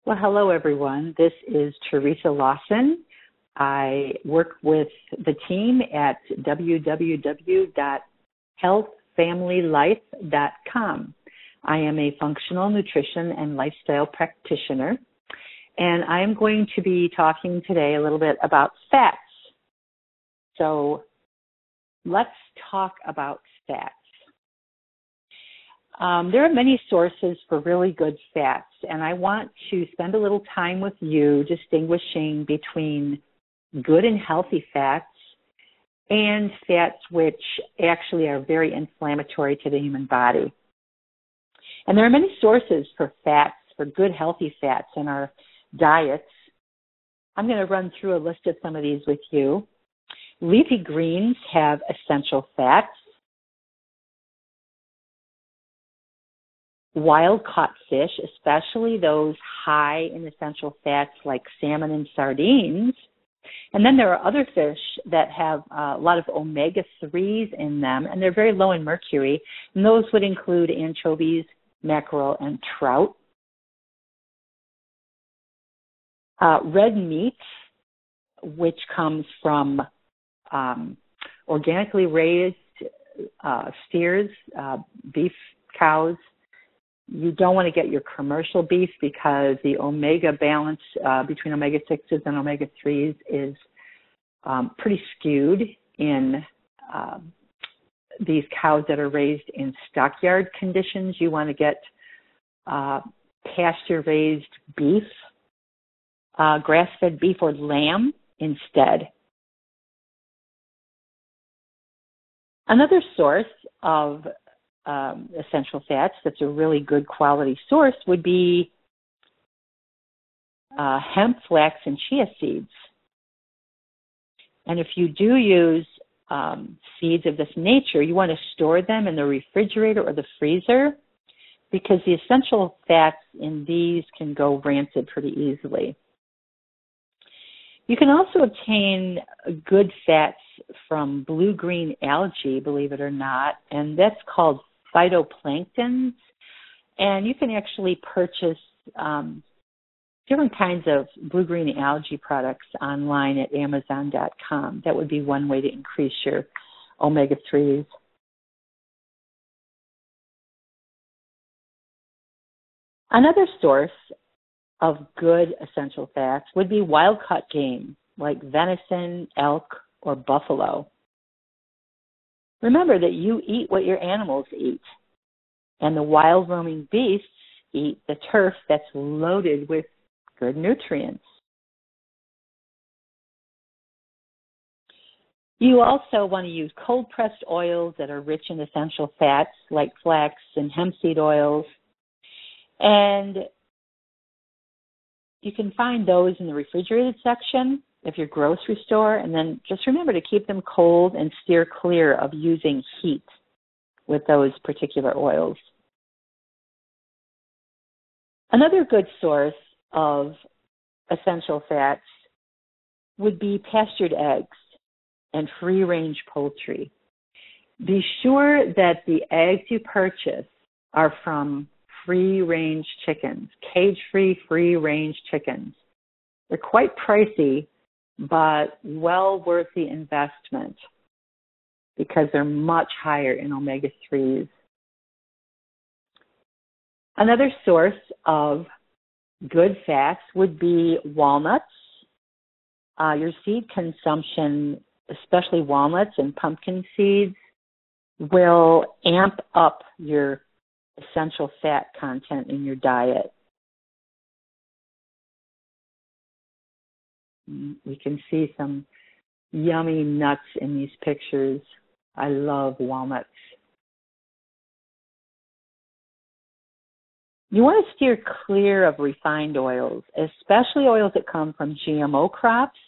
Well, hello, everyone. This is Teresa Lawson. I work with the team at www.healthfamilylife.com. I am a functional nutrition and lifestyle practitioner, and I am going to be talking today a little bit about fats. So let's talk about fats. There are many sources for really good fats, and I want to spend a little time with you distinguishing between good and healthy fats and fats which actually are very inflammatory to the human body. And there are many sources for fats, for good healthy fats in our diets. I'm going to run through a list of some of these with you. Leafy greens have essential fats. Wild-caught fish, especially those high in essential fats like salmon and sardines. And then there are other fish that have a lot of omega-3s in them, and they're very low in mercury. And those would include anchovies, mackerel, and trout. Red meat, which comes from organically raised steers, beef, cows. You don't want to get your commercial beef because the omega balance between omega-6s and omega-3s is pretty skewed in these cows that are raised in stockyard conditions. You want to get pasture-raised beef, grass-fed beef or lamb instead. Another source of essential fats that's a really good quality source would be hemp, flax, and chia seeds. And if you do use seeds of this nature, you want to store them in the refrigerator or the freezer because the essential fats in these can go rancid pretty easily. You can also obtain good fats from blue-green algae, believe it or not, and that's called phytoplanktons, and you can actually purchase different kinds of blue-green algae products online at Amazon.com. That would be one way to increase your omega-3s. Another source of good essential fats would be wild-caught game, like venison, elk, or buffalo. Remember that you eat what your animals eat, and the wild roaming beasts eat the turf that's loaded with good nutrients. You also want to use cold-pressed oils that are rich in essential fats like flax and hemp seed oils, and you can find those in the refrigerated section of your grocery store, and then just remember to keep them cold and steer clear of using heat with those particular oils. Another good source of essential fats would be pastured eggs and free-range poultry. Be sure that the eggs you purchase are from free-range chickens, cage-free, free-range chickens. They're quite pricey, but well worth the investment because they're much higher in omega-3s. Another source of good fats would be walnuts. Your seed consumption, especially walnuts and pumpkin seeds, will amp up your essential fat content in your diet. We can see some yummy nuts in these pictures. I love walnuts. You want to steer clear of refined oils, especially oils that come from GMO crops.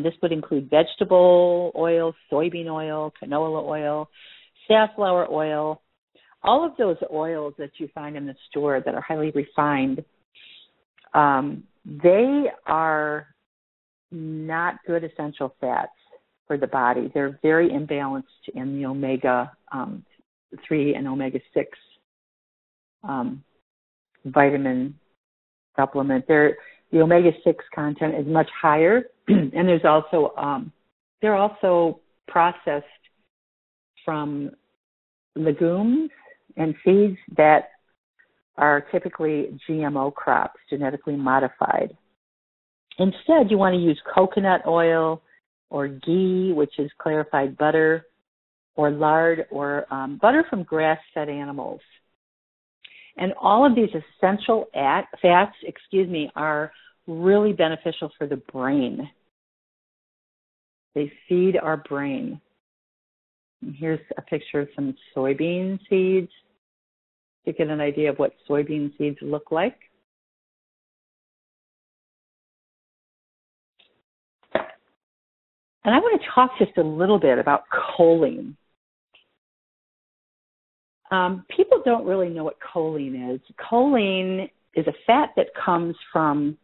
This would include vegetable oil, soybean oil, canola oil, safflower oil. All of those oils that you find in the store that are highly refined, they are not good essential fats for the body. They're very imbalanced in the omega-3 and omega-6 vitamin supplement. The omega-6 content is much higher, and they're also processed from legumes and seeds that are typically GMO crops, genetically modified. Instead, you want to use coconut oil or ghee, which is clarified butter, or lard, or butter from grass-fed animals. And all of these essential fats, are really beneficial for the brain. They feed our brain. And here's a picture of some soybean seeds to get an idea of what soybean seeds look like. And I want to talk just a little bit about choline. People don't really know what choline is. Choline is a fat that comes from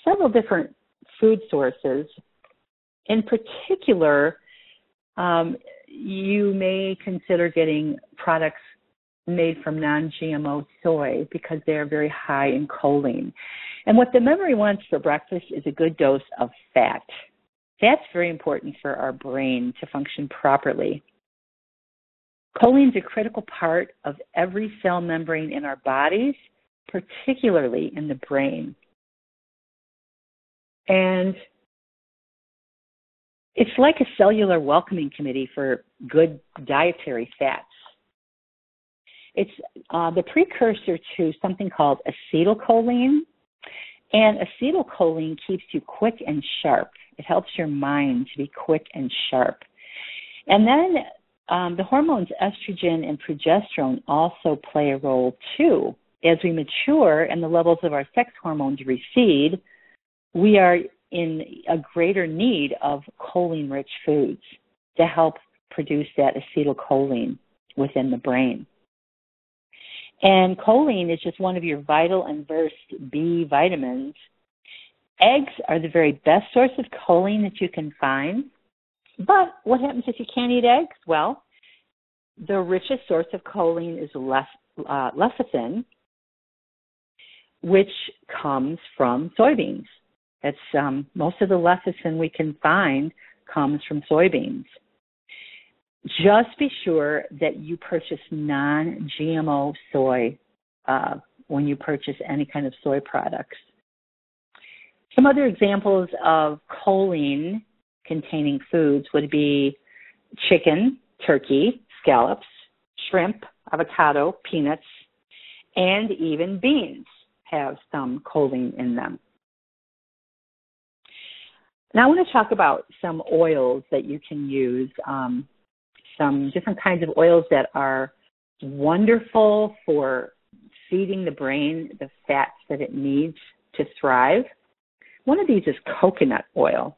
several different food sources. In particular, you may consider getting products made from non-GMO soy because they are very high in choline. And what the memory wants for breakfast is a good dose of fat. That's very important for our brain to function properly. Choline is a critical part of every cell membrane in our bodies, particularly in the brain. And it's like a cellular welcoming committee for good dietary fats. It's the precursor to something called acetylcholine, and acetylcholine keeps you quick and sharp. It helps your mind to be quick and sharp. And then the hormones estrogen and progesterone also play a role too. As we mature and the levels of our sex hormones recede, we are in a greater need of choline-rich foods to help produce that acetylcholine within the brain. And choline is just one of your vital and versed B vitamins. Eggs are the very best source of choline that you can find. But what happens if you can't eat eggs? Well, the richest source of choline is lecithin, which comes from soybeans. It's most of the lecithin we can find comes from soybeans. Just be sure that you purchase non-GMO soy when you purchase any kind of soy products. Some other examples of choline-containing foods would be chicken, turkey, scallops, shrimp, avocado, peanuts, and even beans have some choline in them. Now I want to talk about some oils that you can use, some different kinds of oils that are wonderful for feeding the brain the fats that it needs to thrive. One of these is coconut oil.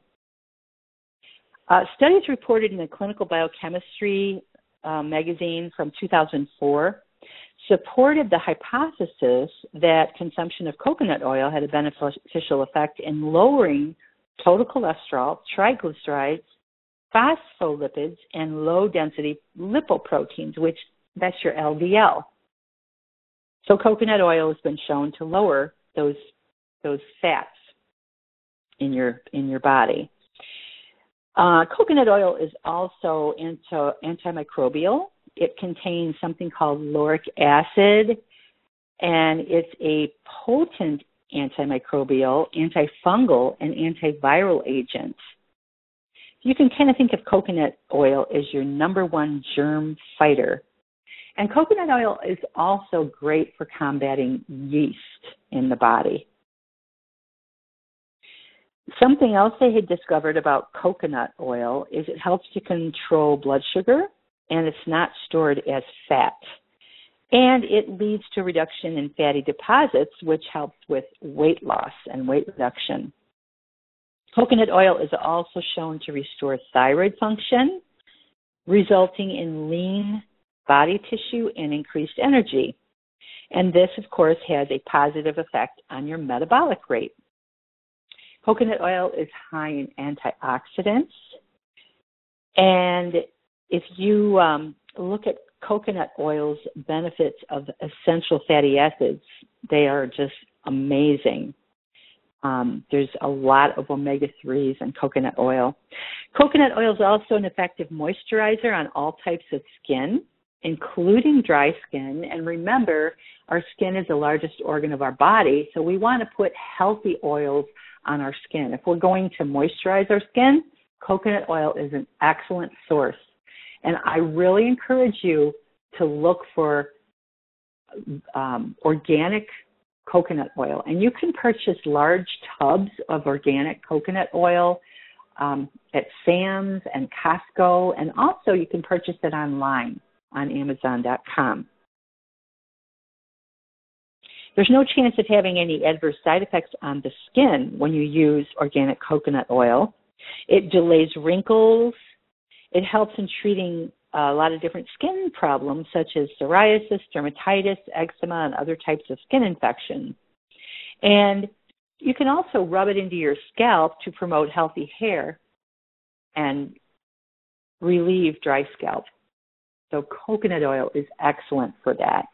Studies reported in the Clinical Biochemistry magazine from 2004 supported the hypothesis that consumption of coconut oil had a beneficial effect in lowering total cholesterol, triglycerides, phospholipids, and low-density lipoproteins, which that's your LDL. So coconut oil has been shown to lower those fats in your body. Coconut oil is also antimicrobial. It contains something called lauric acid, and it's a potent antimicrobial, antifungal, and antiviral agent. You can kind of think of coconut oil as your number one germ fighter. And coconut oil is also great for combating yeast in the body. Something else they had discovered about coconut oil is it helps to control blood sugar, and it's not stored as fat. And it leads to reduction in fatty deposits, which helps with weight loss and weight reduction. Coconut oil is also shown to restore thyroid function, resulting in lean body tissue and increased energy. And this, of course, has a positive effect on your metabolic rate. Coconut oil is high in antioxidants. And if you look at coconut oil's benefits of essential fatty acids, they are just amazing. There's a lot of omega-3s in coconut oil. Coconut oil is also an effective moisturizer on all types of skin, including dry skin. And remember, our skin is the largest organ of our body, so we want to put healthy oils on our skin. If we're going to moisturize our skin, coconut oil is an excellent source. And I really encourage you to look for organic coconut oil. And you can purchase large tubs of organic coconut oil at Sam's and Costco, and also you can purchase it online on Amazon.com. There's no chance of having any adverse side effects on the skin when you use organic coconut oil. It delays wrinkles. It helps in treating a lot of different skin problems such as psoriasis, dermatitis, eczema, and other types of skin infections. And you can also rub it into your scalp to promote healthy hair and relieve dry scalp. So coconut oil is excellent for that.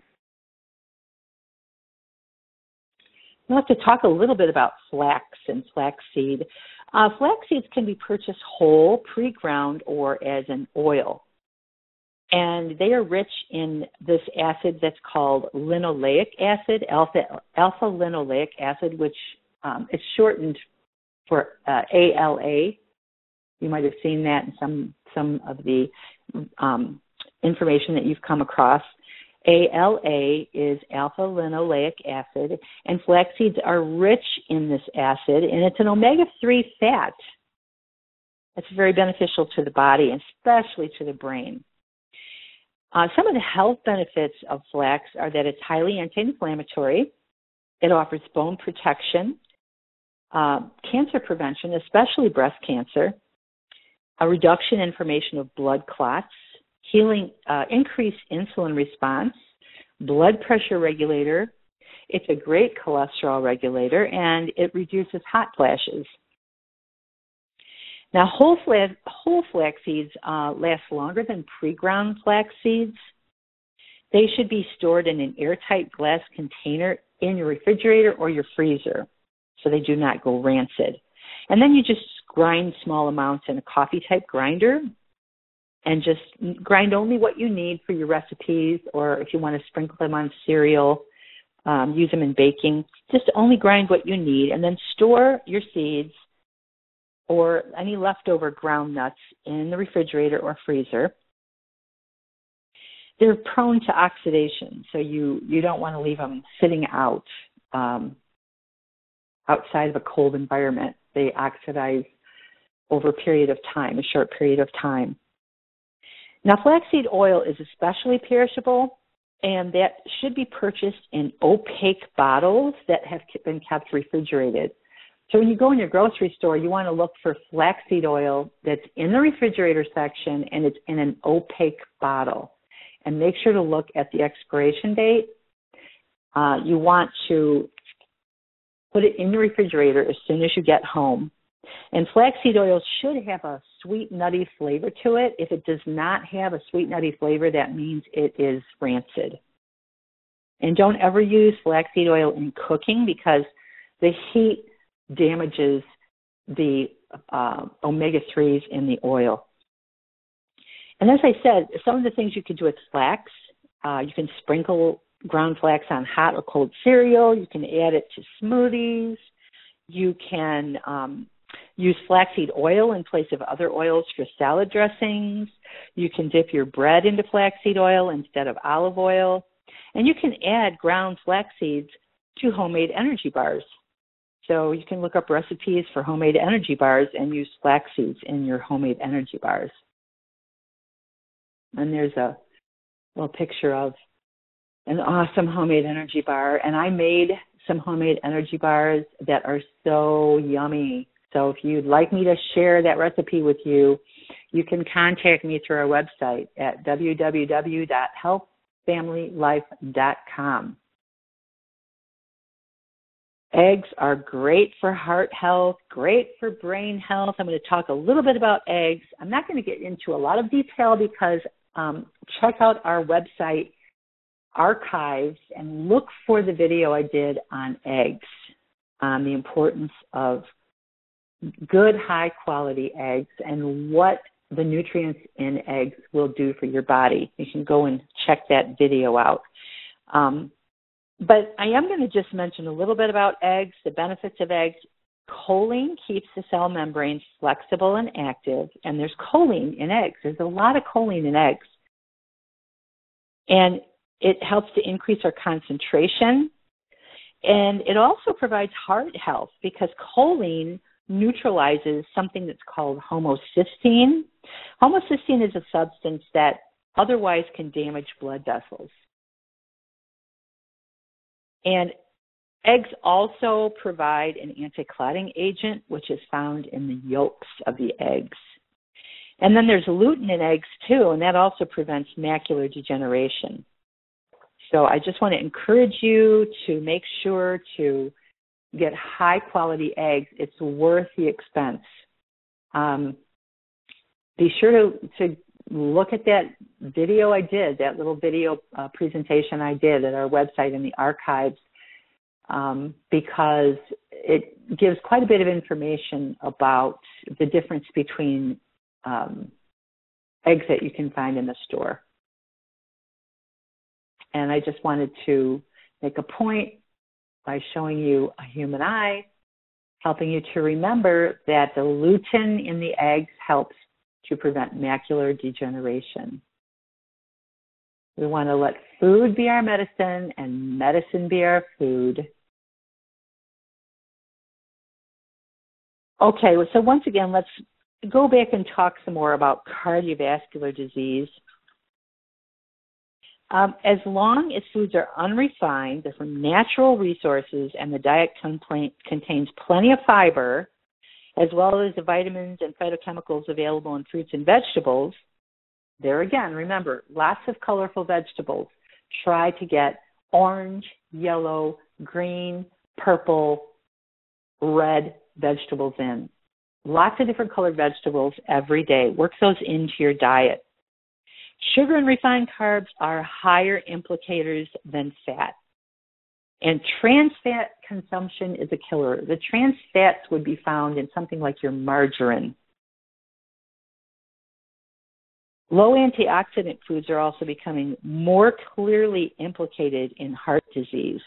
We'll have to talk a little bit about flax and flaxseed. Flax seeds can be purchased whole, pre-ground, or as an oil. And they are rich in this acid that's called linoleic acid, alpha-linoleic acid, which is shortened for ALA. You might have seen that in some of the information that you've come across. ALA is alpha-linoleic acid, and flax seeds are rich in this acid, and it's an omega-3 fat. It's very beneficial to the body, especially to the brain. Some of the health benefits of flax are that it's highly anti-inflammatory. It offers bone protection, cancer prevention, especially breast cancer, a reduction in formation of blood clots, healing, increased insulin response, blood pressure regulator. It's a great cholesterol regulator, and it reduces hot flashes. Now, whole flax seeds last longer than pre-ground flax seeds. They should be stored in an airtight glass container in your refrigerator or your freezer so they do not go rancid. And then you just grind small amounts in a coffee-type grinder and just grind only what you need for your recipes, or if you want to sprinkle them on cereal, use them in baking. Just only grind what you need, and then store your seeds or any leftover ground nuts in the refrigerator or freezer. They're prone to oxidation, so you don't want to leave them sitting out outside of a cold environment. They oxidize over a period of time, a short period of time. Now, flaxseed oil is especially perishable, and that should be purchased in opaque bottles that have been kept refrigerated. So when you go in your grocery store, you want to look for flaxseed oil that's in the refrigerator section and it's in an opaque bottle. And make sure to look at the expiration date. You want to put it in your refrigerator as soon as you get home. And flaxseed oil should have a sweet, nutty flavor to it. If it does not have a sweet, nutty flavor, that means it is rancid. And don't ever use flaxseed oil in cooking because the heat damages the omega-3s in the oil. And as I said, some of the things you can do with flax, you can sprinkle ground flax on hot or cold cereal. You can add it to smoothies. You can use flaxseed oil in place of other oils for salad dressings. You can dip your bread into flaxseed oil instead of olive oil. And you can add ground flax seeds to homemade energy bars. So you can look up recipes for homemade energy bars and use flax seeds in your homemade energy bars. And there's a little picture of an awesome homemade energy bar. And I made some homemade energy bars that are so yummy. So if you'd like me to share that recipe with you, you can contact me through our website at www.healthfamilylife.com. Eggs are great for heart health, great for brain health. I'm going to talk a little bit about eggs. I'm not going to get into a lot of detail because check out our website archives and look for the video I did on eggs, on the importance of good, high-quality eggs and what the nutrients in eggs will do for your body. You can go and check that video out. But I am going to just mention a little bit about eggs, the benefits of eggs. Choline keeps the cell membranes flexible and active, and there's choline in eggs. There's a lot of choline in eggs. And it helps to increase our concentration. And it also provides heart health because choline neutralizes something that's called homocysteine. Homocysteine is a substance that otherwise can damage blood vessels. And eggs also provide an anti-clotting agent, which is found in the yolks of the eggs. And then there's lutein in eggs too, and that also prevents macular degeneration. So I just want to encourage you to make sure to get high-quality eggs. It's worth the expense. Be sure to look at that video I did, that little video presentation I did at our website in the archives, because it gives quite a bit of information about the difference between eggs that you can find in the store. And I just wanted to make a point by showing you a human eye, helping you to remember that the lutein in the eggs helps to prevent macular degeneration. We want to let food be our medicine and medicine be our food. Okay, so once again, let's go back and talk some more about cardiovascular disease. As long as foods are unrefined, they're from natural resources, and the diet contains plenty of fiber, as well as the vitamins and phytochemicals available in fruits and vegetables, there again, remember, lots of colorful vegetables. Try to get orange, yellow, green, purple, red vegetables in. Lots of different colored vegetables every day. Work those into your diet. Sugar and refined carbs are higher implicators than fat. And trans fat consumption is a killer. The trans fats would be found in something like your margarine. Low antioxidant foods are also becoming more clearly implicated in heart disease.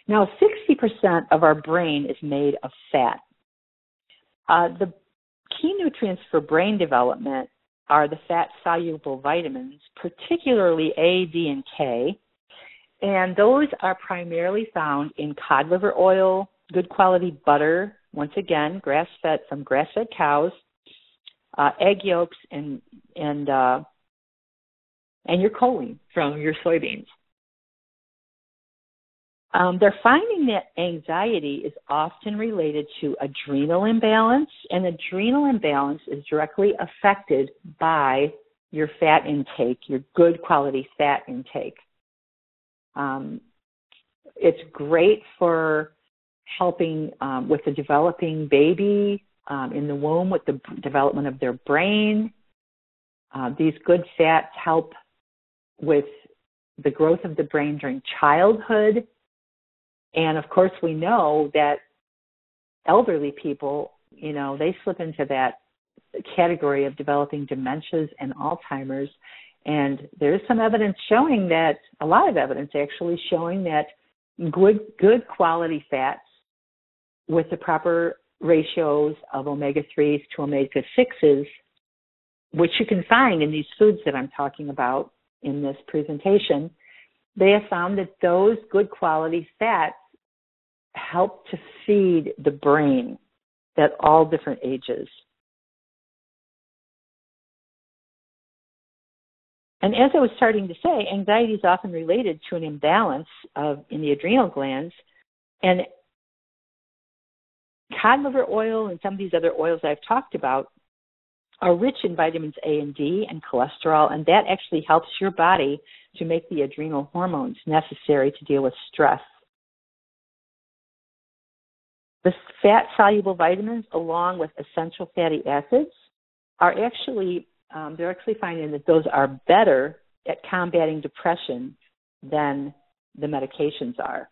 Now, 60% of our brain is made of fat. The key nutrients for brain development are the fat-soluble vitamins, particularly A, D, and K, and those are primarily found in cod liver oil, good quality butter, once again, grass-fed from grass-fed cows, egg yolks, and your choline from your soybeans. They're finding that anxiety is often related to adrenal imbalance, and adrenal imbalance is directly affected by your fat intake, your good quality fat intake. It's great for helping with the developing baby in the womb with the development of their brain. These good fats help with the growth of the brain during childhood. And, of course, we know that elderly people, they slip into that category of developing dementias and Alzheimer's. And there's some evidence showing that, a lot of evidence actually showing that good quality fats with the proper ratios of omega-3s to omega-6s, which you can find in these foods that I'm talking about in this presentation, they have found that those good quality fats help to feed the brain at all different ages. And as I was starting to say, anxiety is often related to an imbalance in the adrenal glands. And cod liver oil and some of these other oils I've talked about are rich in vitamins A and D and cholesterol, and that actually helps your body to make the adrenal hormones necessary to deal with stress. The fat-soluble vitamins, along with essential fatty acids, are actually, they're actually finding that those are better at combating depression than the medications are.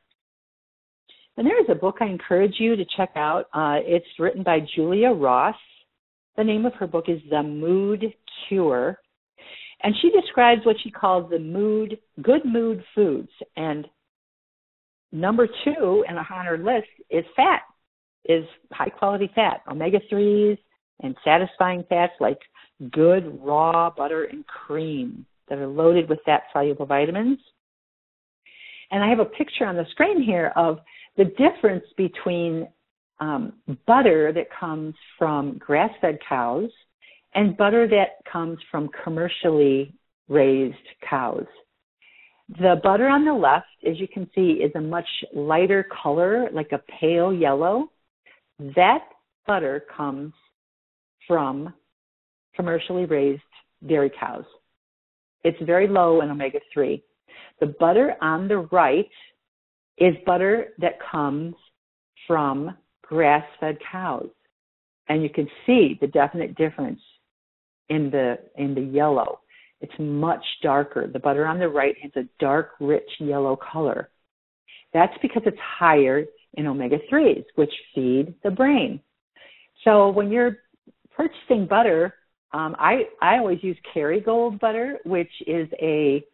And there is a book I encourage you to check out. It's written by Julia Ross. The name of her book is The Mood Cure. And she describes what she calls the good mood foods. And number 2 on her list is fat, is high-quality fat, omega-3s and satisfying fats like good raw butter and cream that are loaded with fat-soluble vitamins. And I have a picture on the screen here of the difference between butter that comes from grass-fed cows and butter that comes from commercially raised cows. The butter on the left, as you can see, is a much lighter color, like a pale yellow. That butter comes from commercially raised dairy cows. It's very low in omega-3. The butter on the right is butter that comes from grass-fed cows. And you can see the definite difference in the yellow. It's much darker. The butter on the right has a dark, rich yellow color. That's because it's higher in omega-3s, which feed the brain. So when you're purchasing butter, I always use Kerrygold butter, which is a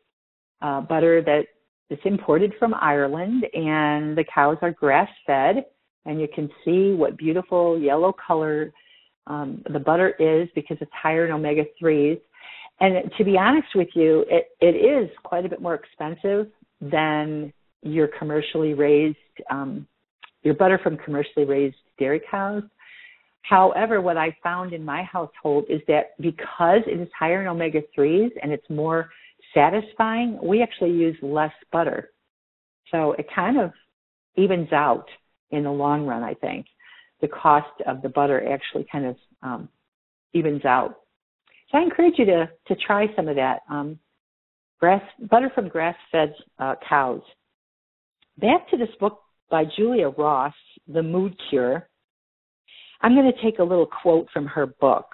butter that is imported from Ireland, and the cows are grass-fed, and you can see what beautiful yellow color the butter is because it's higher in omega-3s. And to be honest with you, it is quite a bit more expensive than your commercially raised, your butter from commercially raised dairy cows. However, what I found in my household is that because it is higher in omega-3s and it's more satisfying, we actually use less butter. So it kind of evens out in the long run, I think. The cost of the butter actually kind of evens out. So I encourage you to try some of that butter from grass-fed cows. Back to this book by Julia Ross, The Mood Cure. I'm going to take a little quote from her book.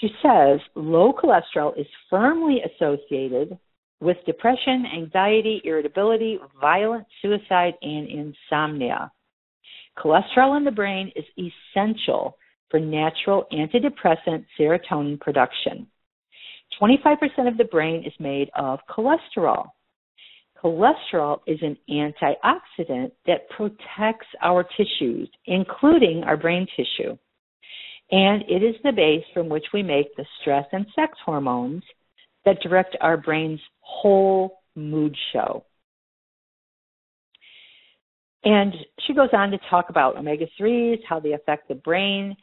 She says, low cholesterol is firmly associated with depression, anxiety, irritability, violent suicide, and insomnia. Cholesterol in the brain is essential for natural antidepressant serotonin production. 25% of the brain is made of cholesterol. Cholesterol is an antioxidant that protects our tissues, including our brain tissue. And it is the base from which we make the stress and sex hormones that direct our brain's whole mood show. And she goes on to talk about omega-3s, how they affect the brain.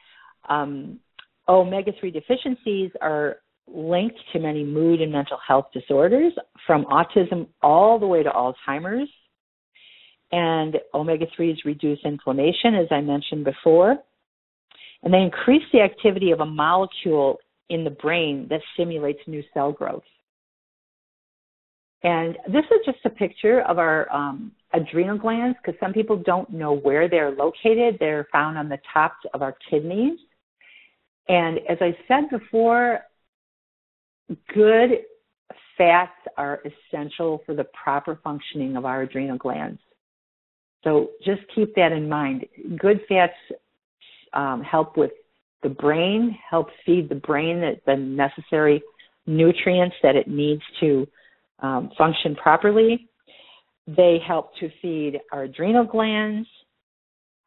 Omega-3 deficiencies are linked to many mood and mental health disorders, from autism all the way to Alzheimer's. And omega-3s reduce inflammation, as I mentioned before. And they increase the activity of a molecule in the brain that stimulates new cell growth. And this is just a picture of our adrenal glands, because some people don't know where they're located. They're found on the tops of our kidneys. And as I said before, good fats are essential for the proper functioning of our adrenal glands. So just keep that in mind. Good fats help with the brain, help feed the brain the necessary nutrients that it needs to function properly. They help to feed our adrenal glands.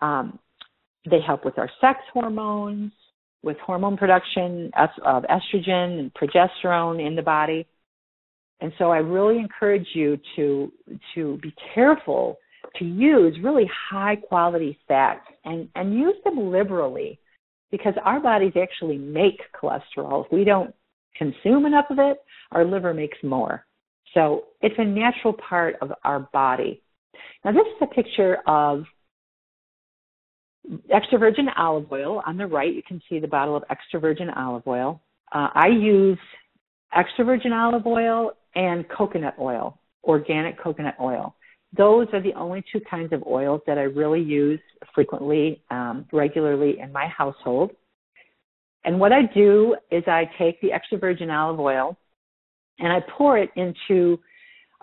They help with our sex hormones, with hormone production of estrogen and progesterone in the body. And so I really encourage you to be careful to use really high-quality fats and use them liberally, because our bodies actually make cholesterol. If we don't consume enough of it, our liver makes more. So it's a natural part of our body. Now, this is a picture of extra virgin olive oil. On the right, you can see the bottle of extra virgin olive oil. I use extra virgin olive oil and coconut oil, organic coconut oil. Those are the only two kinds of oils that I really use frequently, regularly in my household. And what I do is I take the extra virgin olive oil and I pour it into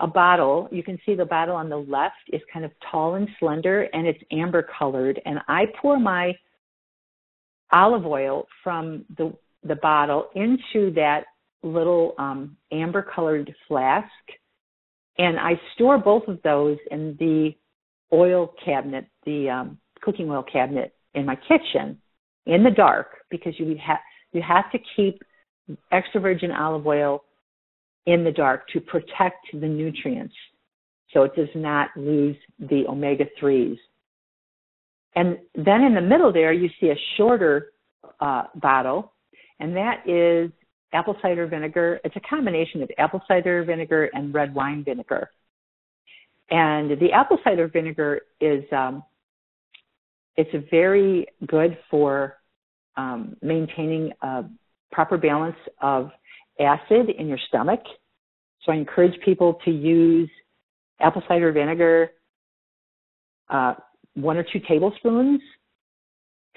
a bottle. You can see the bottle on the left is kind of tall and slender, and it's amber colored. And I pour my olive oil from the bottle into that little amber colored flask, and I store both of those in the oil cabinet, the cooking oil cabinet in my kitchen in the dark, because you have to keep extra virgin olive oil in the dark to protect the nutrients so it does not lose the omega-3s. And then in the middle there, you see a shorter bottle, and that is apple cider vinegar. It's a combination of apple cider vinegar and red wine vinegar. And the apple cider vinegar is it's very good for maintaining a proper balance of acid in your stomach. So I encourage people to use apple cider vinegar, 1 or 2 tablespoons,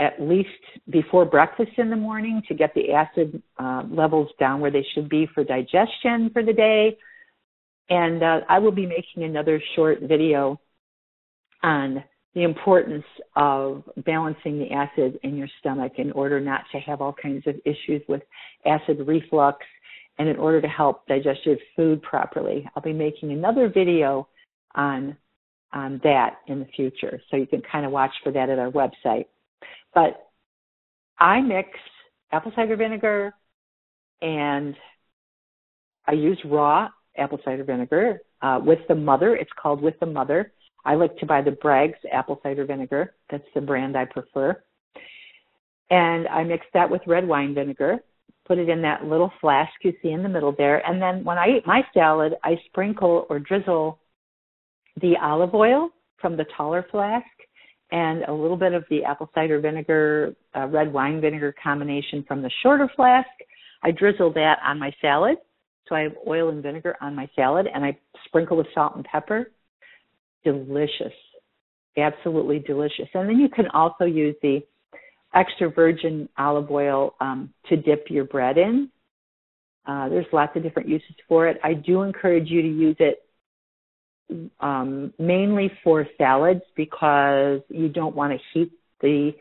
at least before breakfast in the morning, to get the acid levels down where they should be for digestion for the day. And I will be making another short video on the importance of balancing the acid in your stomach in order not to have all kinds of issues with acid reflux, and in order to help digest your food properly. I'll be making another video on that in the future, so you can kind of watch for that at our website. But I mix apple cider vinegar, and I use raw apple cider vinegar with the Mother. It's called With the Mother. I like to buy the Bragg's apple cider vinegar. That's the brand I prefer. And I mix that with red wine vinegar, put it in that little flask you see in the middle there. And then when I eat my salad, I sprinkle or drizzle the olive oil from the taller flask and a little bit of the apple cider vinegar, red wine vinegar combination from the shorter flask. I drizzle that on my salad. So I have oil and vinegar on my salad, and I sprinkle with salt and pepper. Delicious. Absolutely delicious. And then you can also use the extra virgin olive oil to dip your bread in. There's lots of different uses for it. I do encourage you to use it mainly for salads, because you don't want to heat the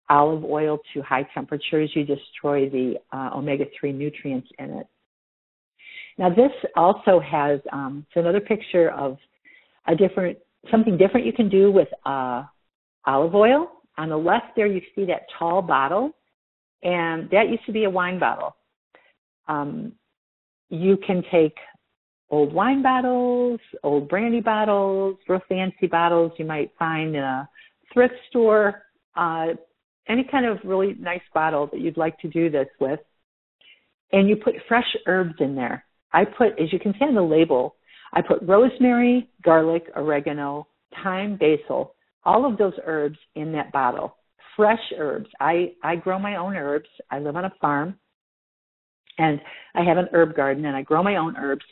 olive oil to high temperatures. You destroy the omega-3 nutrients in it. Now this also has, it's another picture of something different you can do with olive oil. On the left there you see that tall bottle, and that used to be a wine bottle. You can take old wine bottles, old brandy bottles, real fancy bottles you might find in a thrift store, any kind of really nice bottle that you'd like to do this with, and you put fresh herbs in there. I put, as you can see on the label, I put rosemary, garlic, oregano, thyme, basil, all of those herbs in that bottle. Fresh herbs. I grow my own herbs. I live on a farm, and I have an herb garden, and I grow my own herbs.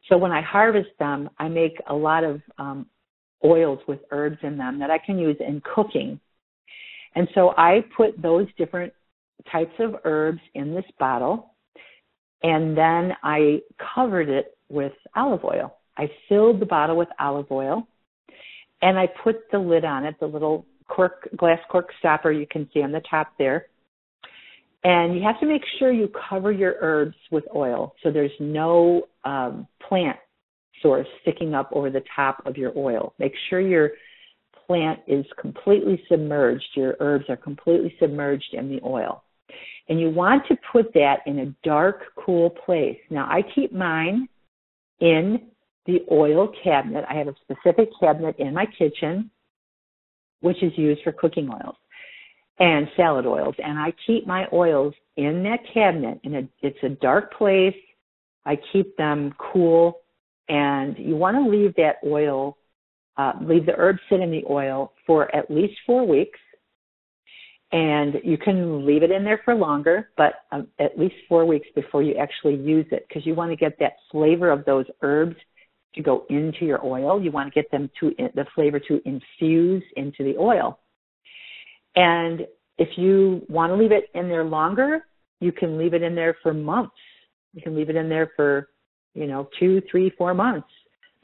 So when I harvest them, I make a lot of oils with herbs in them that I can use in cooking. And so I put those different types of herbs in this bottle, and then I covered it with olive oil. I filled the bottle with olive oil, and I put the lid on it, the little glass cork stopper you can see on the top there. And you have to make sure you cover your herbs with oil so there's no plant source sticking up over the top of your oil. Make sure your plant is completely submerged. Your herbs are completely submerged in the oil. And you want to put that in a dark, cool place. Now, I keep mine in the oil cabinet. I have a specific cabinet in my kitchen, which is used for cooking oils and salad oils. And I keep my oils in that cabinet. It's a dark place. I keep them cool. And you want to leave that oil, leave the herbs sit in the oil for at least 4 weeks. And you can leave it in there for longer, but at least 4 weeks before you actually use it, because you want to get that flavor of those herbs to go into your oil. You want to get them the flavor to infuse into the oil. And if you want to leave it in there longer, you can leave it in there for months. You can leave it in there for, 2, 3, 4 months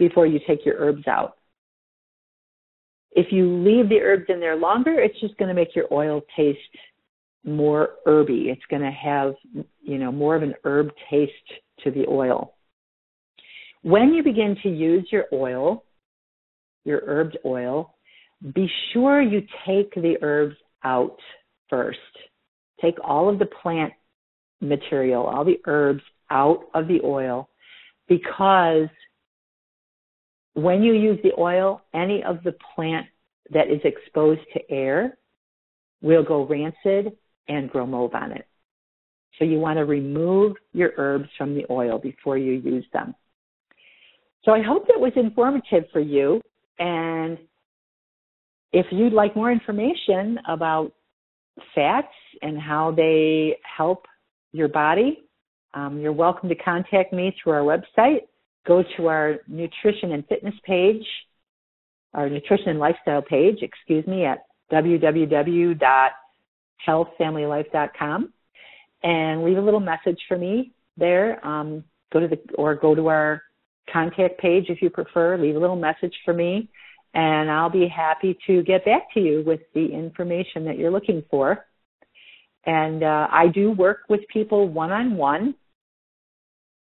before you take your herbs out. If you leave the herbs in there longer, it's just going to make your oil taste more herby. It's going to have, more of an herb taste to the oil. When you begin to use your oil, your herbed oil, be sure you take the herbs out first. Take all of the plant material, all the herbs out of the oil, because when you use the oil, any of the plant that is exposed to air will go rancid and grow mold on it. So you want to remove your herbs from the oil before you use them. So I hope that was informative for you. And if you'd like more information about fats and how they help your body, you're welcome to contact me through our website. Go to our nutrition and fitness page, our nutrition and lifestyle page, at www.healthfamilylife.com, and leave a little message for me there. Go to our contact page if you prefer. Leave a little message for me, and I'll be happy to get back to you with the information that you're looking for. And I do work with people one-on-one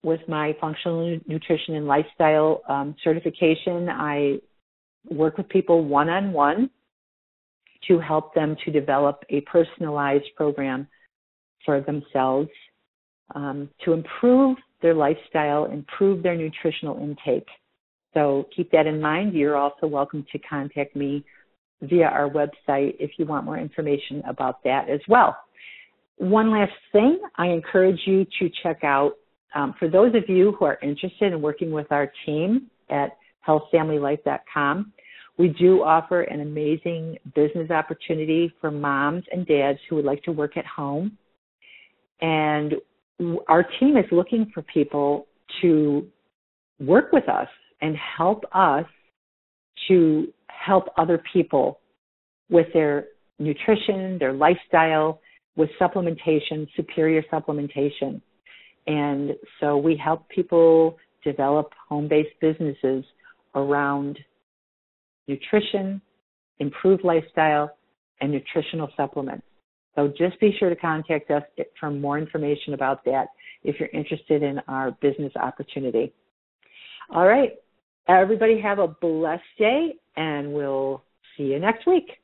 with my functional nutrition and lifestyle certification. I work with people one-on-one to help them to develop a personalized program for themselves to improve their lifestyle, improve their nutritional intake. So keep that in mind. You're also welcome to contact me via our website if you want more information about that as well. One last thing, I encourage you to check out, for those of you who are interested in working with our team at healthfamilylife.com, we do offer an amazing business opportunity for moms and dads who would like to work at home. And our team is looking for people to work with us and help us to help other people with their nutrition, their lifestyle, with supplementation, superior supplementation. And so we help people develop home-based businesses around nutrition, improved lifestyle, and nutritional supplements. So just be sure to contact us for more information about that if you're interested in our business opportunity. All right. Everybody have a blessed day, and we'll see you next week.